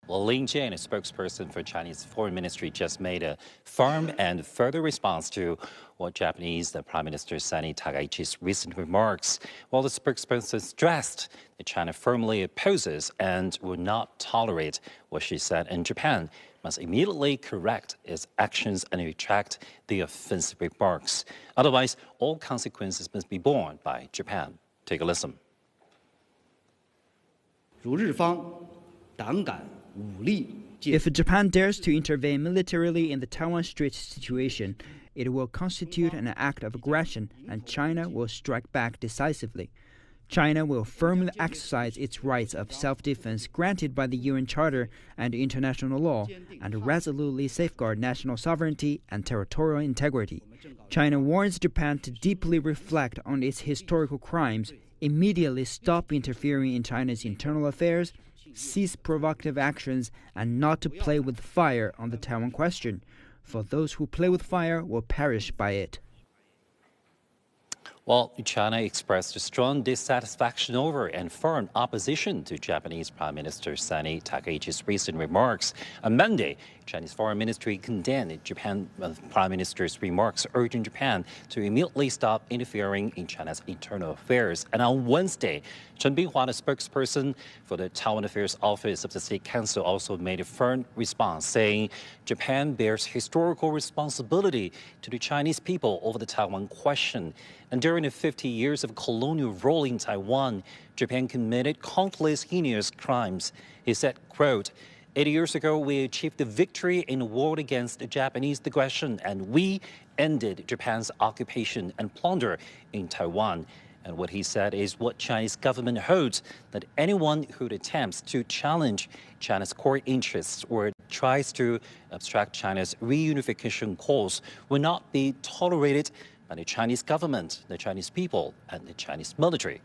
Well, Lin Jian, a spokesperson for Chinese Foreign Ministry, just made a firm and further response to what Japanese Prime Minister Sani Takaichi's recent remarks. While the spokesperson stressed that China firmly opposes and will not tolerate what she said, and Japan must immediately correct its actions and retract the offensive remarks. Otherwise, all consequences must be borne by Japan. Take a listen. 如日方胆敢 If Japan dares to intervene militarily in the Taiwan Strait situation, it will constitute an act of aggression, and China will strike back decisively. China will firmly exercise its rights of self-defense granted by the UN Charter and international law, and resolutely safeguard national sovereignty and territorial integrity. China warns Japan to deeply reflect on its historical crimes, immediately stop interfering in China's internal affairs, cease provocative actions, and not to play with fire on the Taiwan question, for those who play with fire will perish by it. Well, China expressed strong dissatisfaction over and firm opposition to Japanese Prime Minister Sani Takaichi's recent remarks. On Monday, Chinese Foreign Ministry condemned Japan Prime Minister's remarks, urging Japan to immediately stop interfering in China's internal affairs. And on Wednesday, Chen Binghua, the spokesperson for the Taiwan Affairs Office of the State Council, also made a firm response, saying Japan bears historical responsibility to the Chinese people over the Taiwan question. And during the 50 years of colonial rule in Taiwan, Japan committed countless heinous crimes. He said, quote, 80 years ago, we achieved the victory in the war against the Japanese aggression, and we ended Japan's occupation and plunder in Taiwan. And what he said is what Chinese government holds, that anyone who attempts to challenge China's core interests or tries to obstruct China's reunification cause will not be tolerated by the Chinese government, the Chinese people, and the Chinese military.